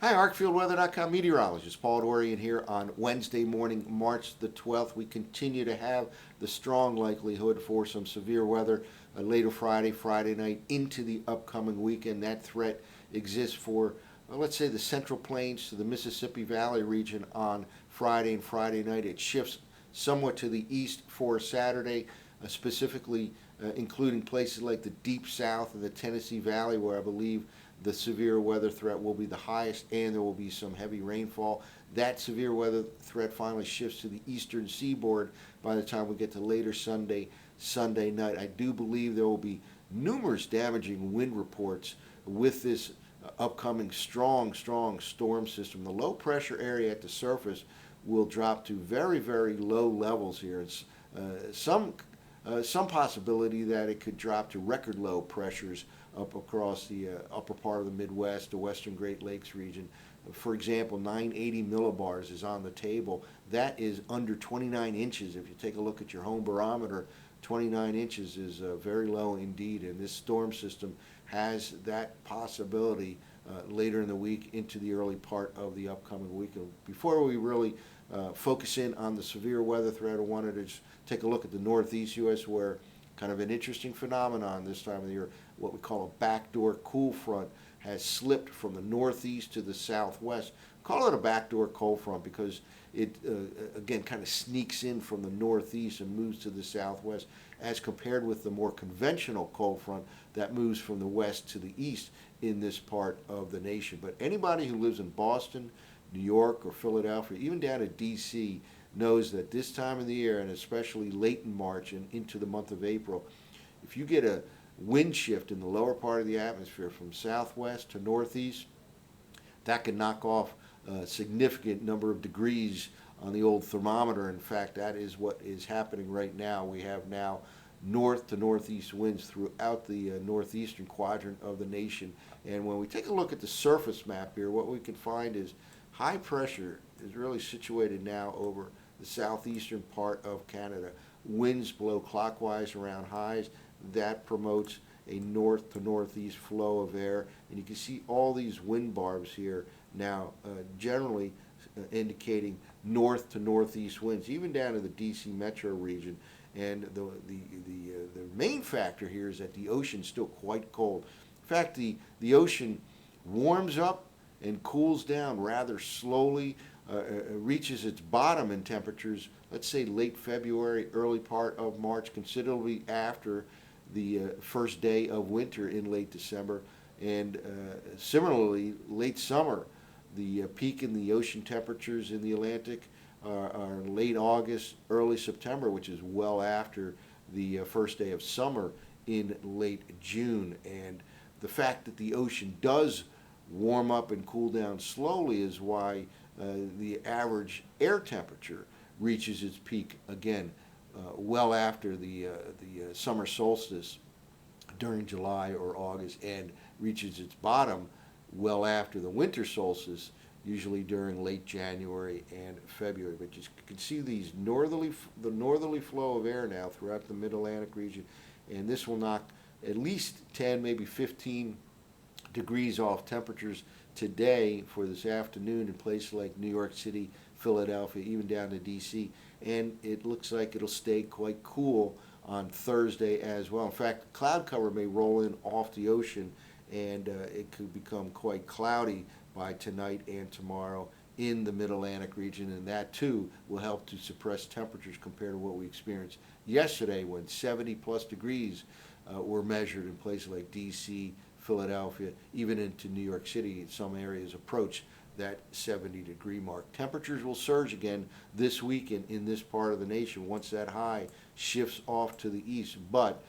Hi, ArcFieldWeather.com meteorologist Paul Dorian here on Wednesday morning, March the 12th. We continue to have the strong likelihood for some severe weather later Friday night into the upcoming weekend. That threat exists for, let's say, the Central Plains to the Mississippi Valley region on Friday and Friday night. It shifts somewhat to the east for Saturday, specifically including places like the Deep South and the Tennessee Valley, where I believe the severe weather threat will be the highest, and there will be some heavy rainfall. That severe weather threat finally shifts to the eastern seaboard by the time we get to later Sunday night. I do believe there will be numerous damaging wind reports with this upcoming strong storm system. The low pressure area at the surface will drop to very low levels here. It's some possibility that it could drop to record low pressures up across the upper part of the Midwest, the western Great Lakes region. For example, 980 millibars is on the table. That is under 29 inches. If you take a look at your home barometer, 29 inches is very low indeed, and this storm system has that possibility later in the week into the early part of the upcoming week. Before we really focus in on the severe weather threat, I wanted to just take a look at the northeast U.S., where kind of an interesting phenomenon this time of the year, what we call a backdoor cool front, has slipped from the northeast to the southwest. Call it a backdoor cold front because it, again, kind of sneaks in from the northeast and moves to the southwest, as compared with the more conventional cold front that moves from the west to the east in this part of the nation. But anybody who lives in Boston, New York, or Philadelphia, even down to D.C., knows that this time of the year, and especially late in March and into the month of April, if you get a wind shift in the lower part of the atmosphere from southwest to northeast, that can knock off a significant number of degrees on the old thermometer. In fact, that is what is happening right now. We have now north to northeast winds throughout the northeastern quadrant of the nation. And when we take a look at the surface map here, what we can find is high pressure is really situated now over the southeastern part of Canada. Winds blow clockwise around highs. That promotes a north to northeast flow of air, and you can see all these wind barbs here now generally indicating north to northeast winds, even down to the DC metro region. And the main factor here is that the ocean's still quite cold. In fact, the ocean warms up and cools down rather slowly, reaches its bottom in temperatures, let's say late February, early part of March, considerably after the first day of winter in late December. And similarly, late summer, the peak in the ocean temperatures in the Atlantic are late August, early September, which is well after the first day of summer in late June. And the fact that the ocean does warm up and cool down slowly is why the average air temperature reaches its peak again well after the summer solstice during July or August, and reaches its bottom well after the winter solstice, usually during late January and February. But you can see the northerly flow of air now throughout the Mid-Atlantic region, and this will knock at least 10, maybe 15 degrees off temperatures today for this afternoon in places like New York City, Philadelphia, even down to D.C. And it looks like it'll stay quite cool on Thursday as well. In fact, cloud cover may roll in off the ocean, and it could become quite cloudy by tonight and tomorrow in the Mid-Atlantic region, and that too will help to suppress temperatures compared to what we experienced yesterday, when 70 plus degrees were measured in places like D.C., Philadelphia, even into New York City. Some areas approach that 70-degree mark. Temperatures will surge again this weekend in this part of the nation once that high shifts off to the east. But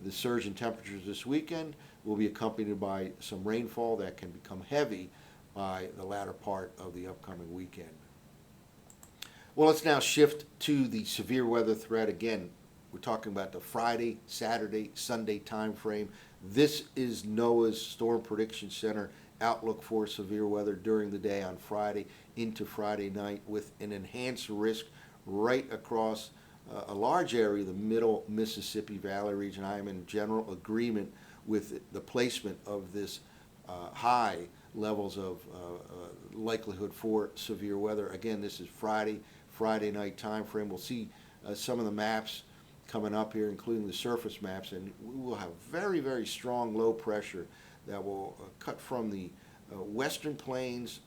the surge in temperatures this weekend will be accompanied by some rainfall that can become heavy by the latter part of the upcoming weekend. Well, let's now shift to the severe weather threat. Again, we're talking about the Friday, Saturday, Sunday time frame. This is NOAA's Storm Prediction Center outlook for severe weather during the day on Friday into Friday night, with an enhanced risk right across a large area of the middle Mississippi Valley region. I am in general agreement with the placement of this high levels of likelihood for severe weather. Again, this is Friday night time frame. We'll see some of the maps coming up here, including the surface maps, and we will have very, very strong low pressure that will cut from the western plains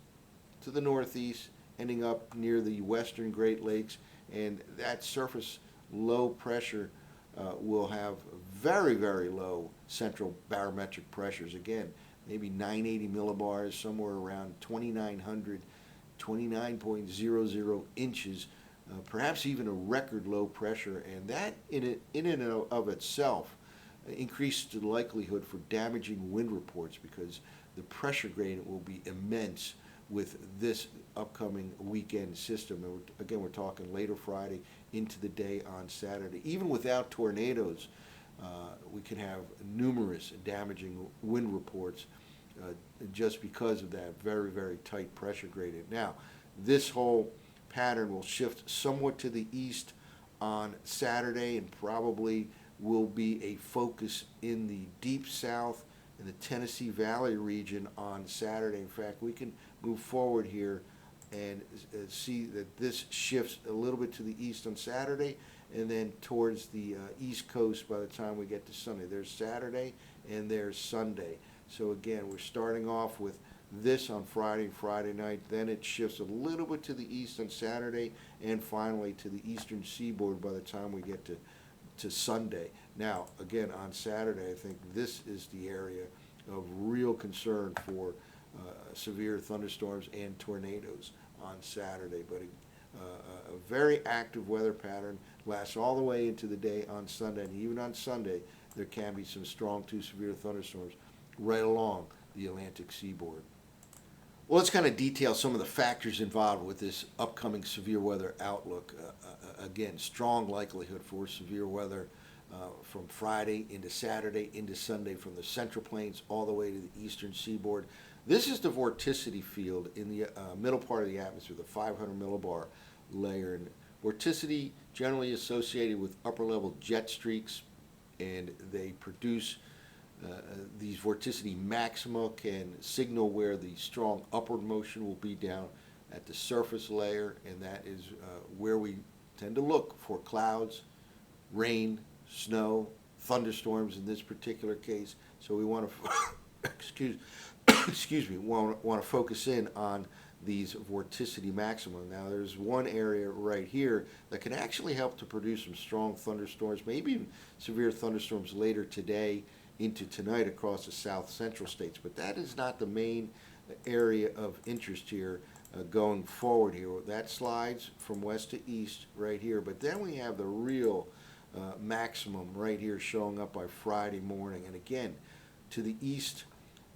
to the northeast, ending up near the western Great Lakes, and that surface low pressure will have very, very low central barometric pressures. Again, maybe 980 millibars, somewhere around 2,900, 29.00 inches, perhaps even a record low pressure, and that in and of itself increases the likelihood for damaging wind reports, because the pressure gradient will be immense with this upcoming weekend system. And again, we're talking later Friday into the day on Saturday. Even without tornadoes, we can have numerous damaging wind reports just because of that very, very tight pressure gradient. Now, this whole pattern will shift somewhat to the east on Saturday and probably will be a focus in the deep south in the Tennessee Valley region on Saturday. In fact, we can move forward here and see that this shifts a little bit to the east on Saturday and then towards the east coast by the time we get to Sunday. There's Saturday and there's Sunday. So again, we're starting off with this on Friday night, then it shifts a little bit to the east on Saturday, and finally to the eastern seaboard by the time we get to Sunday. Now, again, on Saturday, I think this is the area of real concern for severe thunderstorms and tornadoes on Saturday. But a very active weather pattern lasts all the way into the day on Sunday, and even on Sunday, there can be some strong to severe thunderstorms right along the Atlantic seaboard. Well, let's kind of detail some of the factors involved with this upcoming severe weather outlook. Again, strong likelihood for severe weather from Friday into Saturday into Sunday from the central plains all the way to the eastern seaboard. This is the vorticity field in the middle part of the atmosphere, the 500 millibar layer. And vorticity generally associated with upper level jet streaks, and they produce these vorticity maxima can signal where the strong upward motion will be down at the surface layer, and that is where we tend to look for clouds, rain, snow, thunderstorms in this particular case. So we want to excuse me, want to focus in on these vorticity maxima. Now, there's one area right here that can actually help to produce some strong thunderstorms, maybe even severe thunderstorms later today into tonight across the south central states. But that is not the main area of interest here going forward here. That slides from west to east right here. But then we have the real maximum right here showing up by Friday morning. And again, to the east,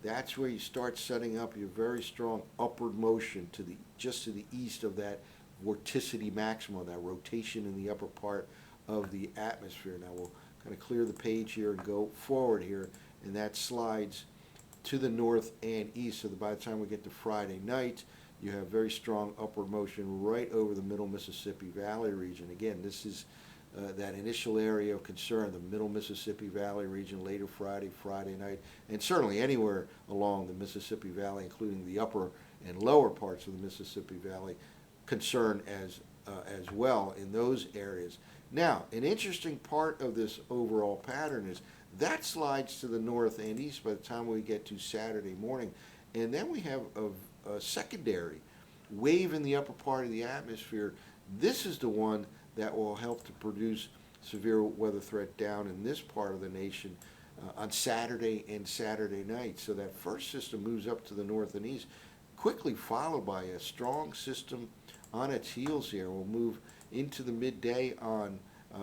that's where you start setting up your very strong upward motion to the just to the east of that vorticity maxima, that rotation in the upper part of the atmosphere. Now we'll kind of clear the page here and go forward here, and that slides to the north and east. So that by the time we get to Friday night, you have very strong upward motion right over the middle Mississippi Valley region. Again, this is that initial area of concern, the middle Mississippi Valley region, later Friday night, and certainly anywhere along the Mississippi Valley, including the upper and lower parts of the Mississippi Valley, concern as well in those areas. Now, an interesting part of this overall pattern is that slides to the north and east by the time we get to Saturday morning, and then we have a secondary wave in the upper part of the atmosphere. This is the one that will help to produce severe weather threat down in this part of the nation on Saturday and Saturday night. So that first system moves up to the north and east, quickly followed by a strong system on its heels here. We'll move into the midday on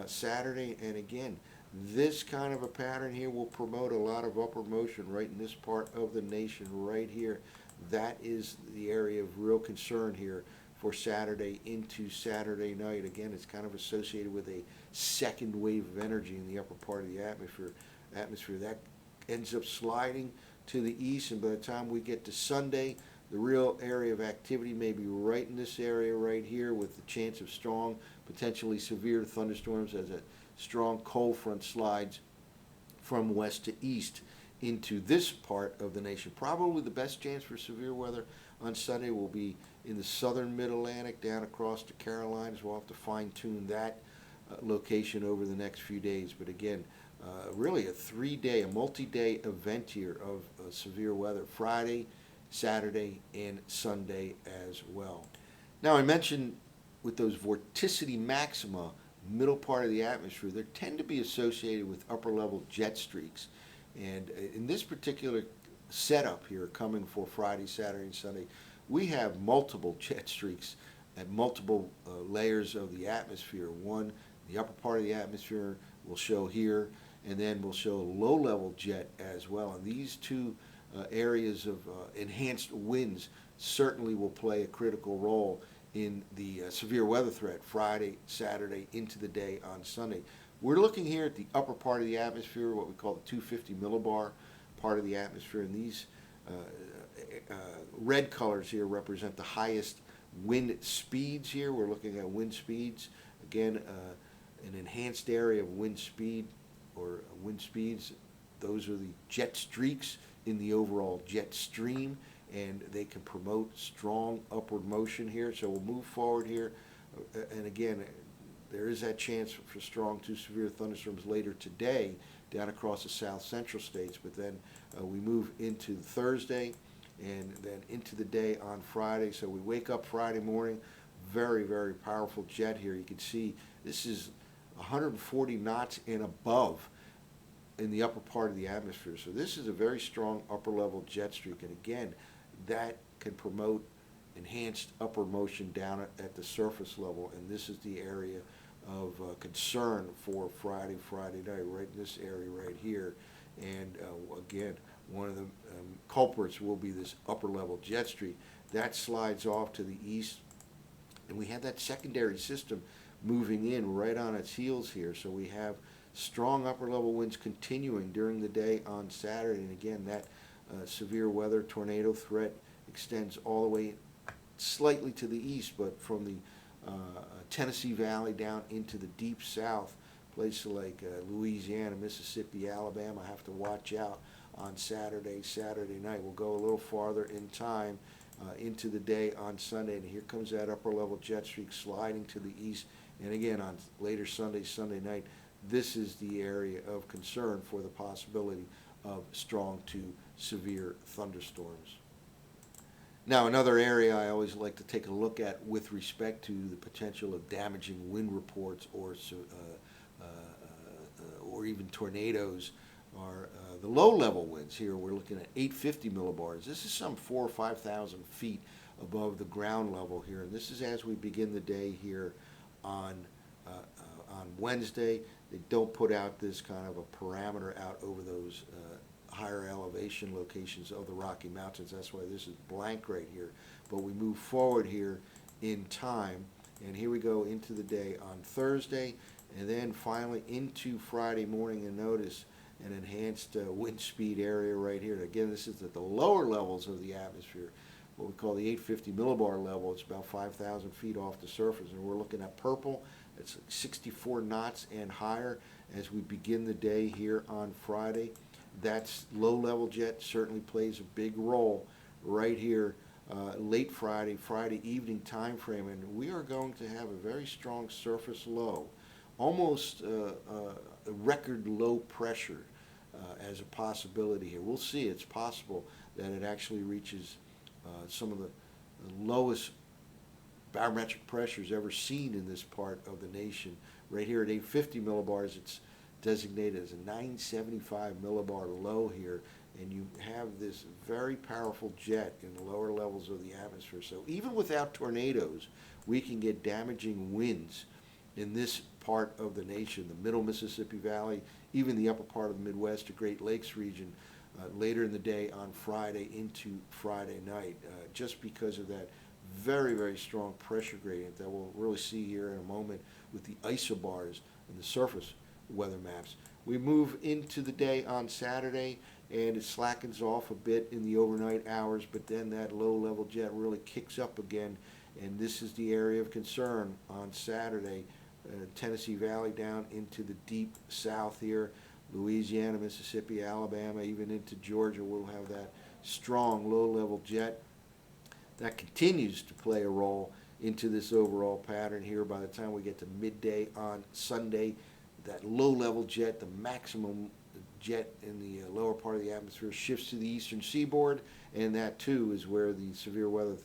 Saturday, and again, this kind of a pattern here will promote a lot of upward motion right in this part of the nation right here. That is the area of real concern here for Saturday into Saturday night. Again, it's kind of associated with a second wave of energy in the upper part of the atmosphere. That ends up sliding to the east, and by the time we get to Sunday, the real area of activity may be right in this area right here, with the chance of strong, potentially severe thunderstorms as a strong cold front slides from west to east into this part of the nation. Probably the best chance for severe weather on Sunday will be in the southern mid-Atlantic down across the Carolinas. We'll have to fine-tune that location over the next few days. But again, really a multi-day event here of severe weather, Friday, Saturday, and Sunday as well. Now, I mentioned with those vorticity maxima, middle part of the atmosphere, they tend to be associated with upper-level jet streaks. And in this particular setup here, coming for Friday, Saturday, and Sunday, we have multiple jet streaks at multiple layers of the atmosphere. One, the upper part of the atmosphere will show here, and then we'll show low-level jet as well. And these two areas of enhanced winds certainly will play a critical role in the severe weather threat Friday, Saturday, into the day on Sunday. We're looking here at the upper part of the atmosphere, what we call the 250 millibar part of the atmosphere, and these red colors here represent the highest wind speeds here. We're looking at wind speeds. Again, an enhanced area of wind speed or wind speeds. Those are the jet streaks in the overall jet stream, and they can promote strong upward motion here. So we'll move forward here, and again, there is that chance for strong to severe thunderstorms later today down across the south central states, but then we move into Thursday and then into the day on Friday. So we wake up Friday morning, very, very powerful jet here. You can see this is 140 knots and above in the upper part of the atmosphere. So this is a very strong upper level jet streak, and again, that can promote enhanced upward motion down at the surface level, and this is the area of concern for Friday night, right in this area right here. And again, one of the culprits will be this upper level jet streak. That slides off to the east, and we have that secondary system moving in right on its heels here. So we have strong upper level winds continuing during the day on Saturday, and again, that severe weather tornado threat extends all the way slightly to the east, but from the Tennessee Valley down into the deep south, places like Louisiana, Mississippi, Alabama have to watch out on Saturday night. We'll go a little farther in time into the day on Sunday, and here comes that upper level jet streak sliding to the east, and again on later Sunday night, this is the area of concern for the possibility of strong to severe thunderstorms. Now, another area I always like to take a look at with respect to the potential of damaging wind reports or even tornadoes are the low-level winds. Here we're looking at 850 millibars. This is some 4,000 or 5,000 feet above the ground level here, and this is as we begin the day here on Wednesday. They don't put out this kind of a parameter out over those higher elevation locations of the Rocky Mountains. That's why this is blank right here. But we move forward here in time, and here we go into the day on Thursday, and then finally into Friday morning, and notice an enhanced wind speed area right here. Again, this is at the lower levels of the atmosphere, what we call the 850 millibar level. It's about 5,000 feet off the surface, and we're looking at purple. It's 64 knots and higher as we begin the day here on Friday. That's low-level jet certainly plays a big role right here, late Friday evening time frame, and we are going to have a very strong surface low, almost a record low pressure as a possibility here. We'll see. It's possible that it actually reaches some of the lowest barometric pressures ever seen in this part of the nation. Right here at 850 millibars, it's designated as a 975 millibar low here, and you have this very powerful jet in the lower levels of the atmosphere. So even without tornadoes, we can get damaging winds in this part of the nation, the middle Mississippi Valley, even the upper part of the Midwest, the Great Lakes region, later in the day on Friday into Friday night, just because of that very, very strong pressure gradient that we'll really see here in a moment with the isobars and the surface weather maps. We move into the day on Saturday, and it slackens off a bit in the overnight hours, but then that low-level jet really kicks up again, and this is the area of concern on Saturday. Tennessee Valley down into the deep south here, Louisiana, Mississippi, Alabama, even into Georgia, we'll have that strong low-level jet. That continues to play a role into this overall pattern here. By the time we get to midday on Sunday, that low-level jet, the maximum jet in the lower part of the atmosphere, shifts to the eastern seaboard, and that too is where the severe weather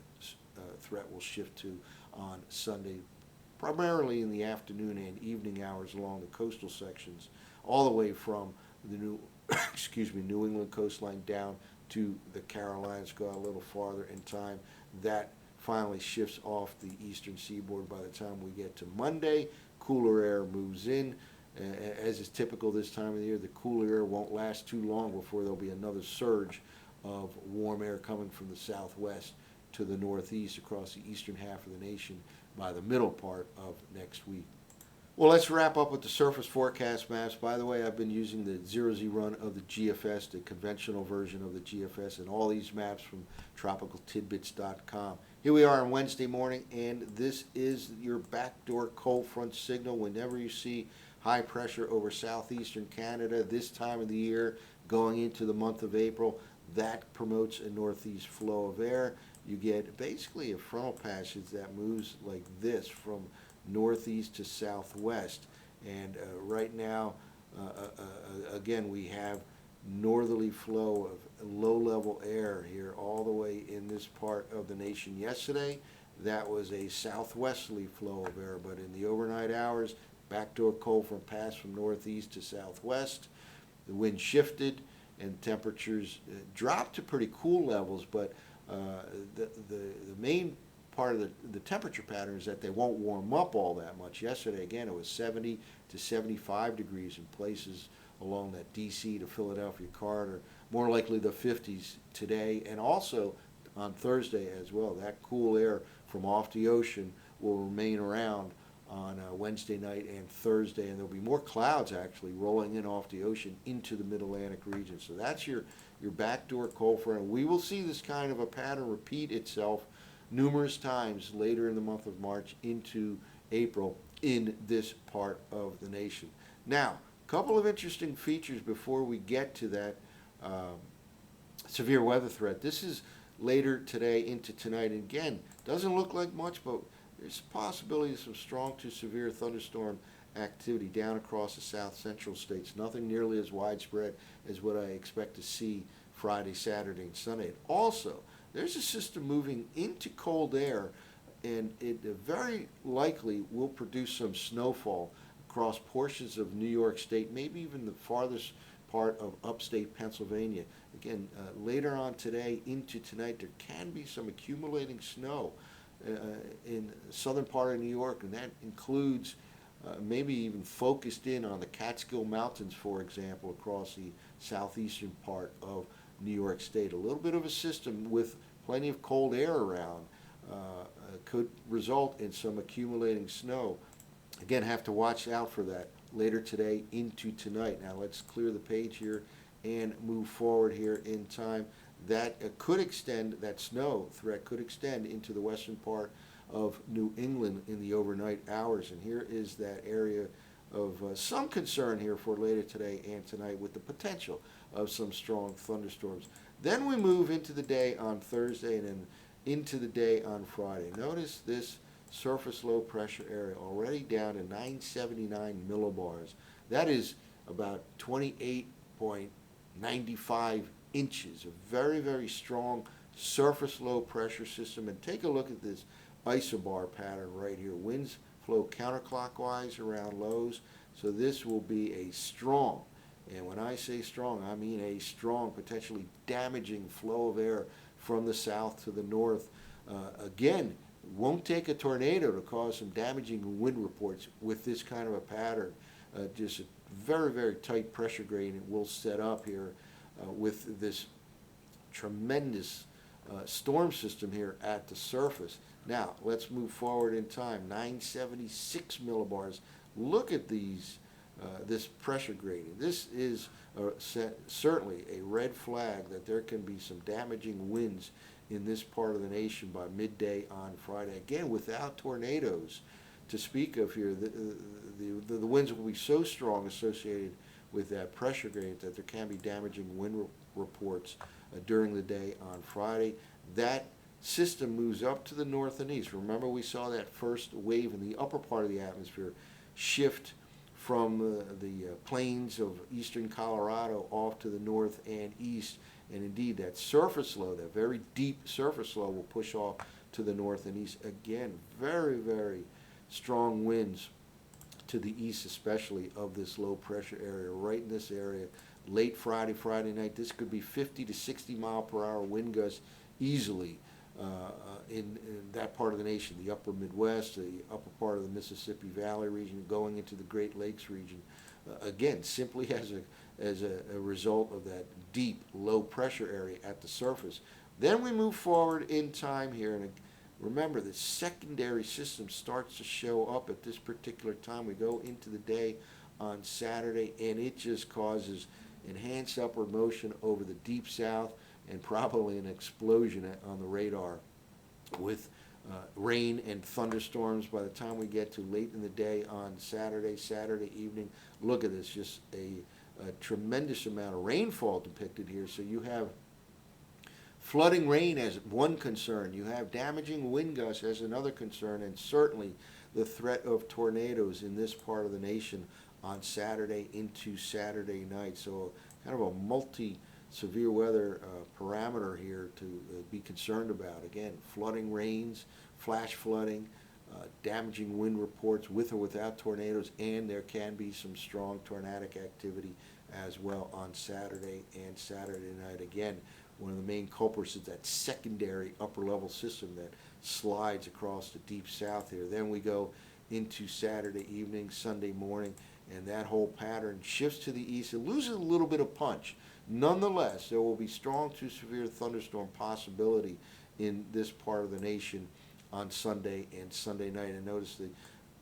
threat will shift to on Sunday, primarily in the afternoon and evening hours along the coastal sections, all the way from the New England coastline down to the Carolinas. Go out a little farther in time. That finally shifts off the eastern seaboard by the time we get to Monday. Cooler air moves in. As is typical this time of the year, the cooler air won't last too long before there'll be another surge of warm air coming from the southwest to the northeast across the eastern half of the nation by the middle part of next week. Well, let's wrap up with the surface forecast maps. By the way, I've been using the 0Z run of the GFS, the conventional version of the GFS, and all these maps from tropicaltidbits.com. Here we are on Wednesday morning, and this is your backdoor cold front signal. Whenever you see high pressure over southeastern Canada this time of the year going into the month of April, that promotes a northeast flow of air. You get basically a frontal passage that moves like this from northeast to southwest, and right now again we have northerly flow of low-level air here all the way in this part of the nation. Yesterday that was a southwesterly flow of air, but in the overnight hours, backdoor cold front passed from northeast to southwest. The wind shifted and temperatures dropped to pretty cool levels, but the main part of the temperature pattern is that they won't warm up all that much. Yesterday, again, it was 70 to 75 degrees in places along that D.C. to Philadelphia corridor. More likely the 50s today, and also on Thursday as well. That cool air from off the ocean will remain around on Wednesday night and Thursday, and there'll be more clouds actually rolling in off the ocean into the mid-Atlantic region. So that's your backdoor cold front. We will see this kind of a pattern repeat itself numerous times later in the month of March into April in this part of the nation. Now, a couple of interesting features before we get to that severe weather threat. This is later today into tonight. And again, doesn't look like much, but there's a possibility of some strong to severe thunderstorm activity down across the south central states. Nothing nearly as widespread as what I expect to see Friday, Saturday, and Sunday. And also, there's a system moving into cold air, and it very likely will produce some snowfall across portions of New York State, maybe even the farthest part of upstate Pennsylvania. Again, later on today into tonight, there can be some accumulating snow in the southern part of New York, and that includes maybe even focused in on the Catskill Mountains, for example, across the southeastern part of New York State. A little bit of a system with plenty of cold air around could result in some accumulating snow. Again, have to watch out for that later today into tonight. Now let's clear the page here and move forward here in time. That could extend, that snow threat could extend into the western part of New England in the overnight hours. And here is that area of some concern here for later today and tonight with the potential of some strong thunderstorms. Then we move into the day on Thursday and then into the day on Friday. Notice this surface low pressure area already down to 979 millibars. That is about 28.95 inches. A very, very strong surface low pressure system. And take a look at this isobar pattern right here. Winds flow counterclockwise around lows. So this will be a strong, and when I say strong, I mean a strong, potentially damaging flow of air from the south to the north. Again, won't take a tornado to cause some damaging wind reports with this kind of a pattern. Just a very, very tight pressure gradient will set up here with this tremendous storm system here at the surface. Now, let's move forward in time. 976 millibars. Look at these, this pressure gradient. This is certainly a red flag that there can be some damaging winds in this part of the nation by midday on Friday. Again, without tornadoes to speak of here, the winds will be so strong associated with that pressure gradient that there can be damaging wind reports during the day on Friday. That system moves up to the north and east. Remember, we saw that first wave in the upper part of the atmosphere shift from the plains of eastern Colorado off to the north and east. And indeed, that surface low, that very deep surface low, will push off to the north and east. Again, very, very strong winds to the east, especially of this low pressure area, right in this area. Late Friday night, this could be 50 to 60 mile per hour wind gusts easily in that part of the nation, the upper Midwest, the upper part of the Mississippi Valley region, going into the Great Lakes region. Again, simply as a result of that deep low pressure area at the surface. Then we move forward in time here, and remember, the secondary system starts to show up at this particular time. We go into the day on Saturday, and it just causes enhanced upward motion over the deep south and probably an explosion on the radar with rain and thunderstorms by the time we get to late in the day on Saturday evening. Look at this, just a tremendous amount of rainfall depicted here. So you have flooding rain as one concern, you have damaging wind gusts as another concern, and certainly the threat of tornadoes in this part of the nation on Saturday into Saturday night. So kind of a multi-severe weather parameter here to be concerned about. Again, flooding rains, flash flooding, damaging wind reports with or without tornadoes, and there can be some strong tornadic activity as well on Saturday and Saturday night. Again, one of the main culprits is that secondary upper level system that slides across the deep south here. Then we go into Saturday evening, Sunday morning, and that whole pattern shifts to the east. It loses a little bit of punch. Nonetheless, there will be strong to severe thunderstorm possibility in this part of the nation on Sunday and Sunday night. And notice the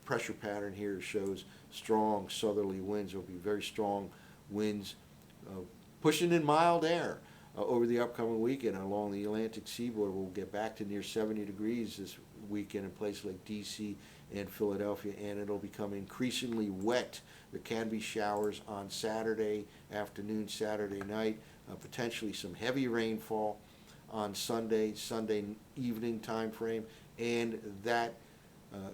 pressure pattern here shows strong southerly winds. There will be very strong winds pushing in mild air over the upcoming weekend along the Atlantic seaboard. We'll get back to near 70 degrees this weekend in places like D.C. and Philadelphia, and it'll become increasingly wet. There can be showers on Saturday afternoon, Saturday night, potentially some heavy rainfall on Sunday evening time frame, and that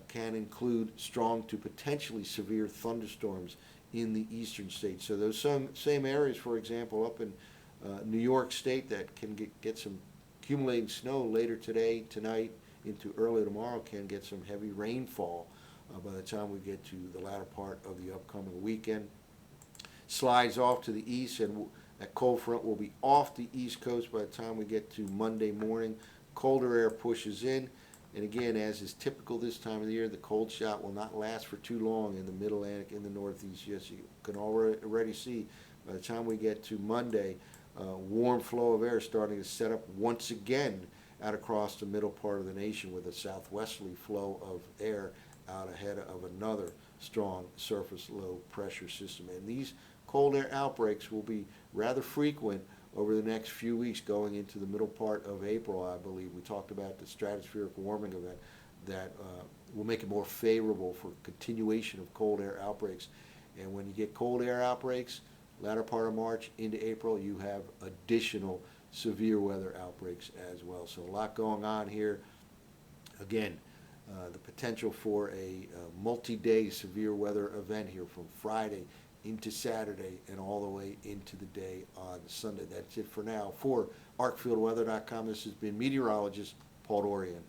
can include strong to potentially severe thunderstorms in the eastern states. So those same areas, for example, up in New York State that can get some accumulating snow later today, tonight, into early tomorrow, can get some heavy rainfall by the time we get to the latter part of the upcoming weekend. Slides off to the east, and that cold front will be off the east coast by the time we get to Monday morning. Colder air pushes in, and again, as is typical this time of the year, the cold shot will not last for too long in the Mid-Atlantic, in the Northeast. Yes, you can already see by the time we get to Monday, warm flow of air starting to set up once again out across the middle part of the nation with a southwesterly flow of air out ahead of another strong surface low pressure system. And these cold air outbreaks will be rather frequent over the next few weeks going into the middle part of April, I believe. We talked about the stratospheric warming event that will make it more favorable for continuation of cold air outbreaks. And when you get cold air outbreaks, latter part of March into April, you have additional severe weather outbreaks as well. So a lot going on here. Again, the potential for a multi-day severe weather event here from Friday into Saturday and all the way into the day on Sunday. That's it for now. For ArcFieldWeather.com, this has been meteorologist Paul Dorian.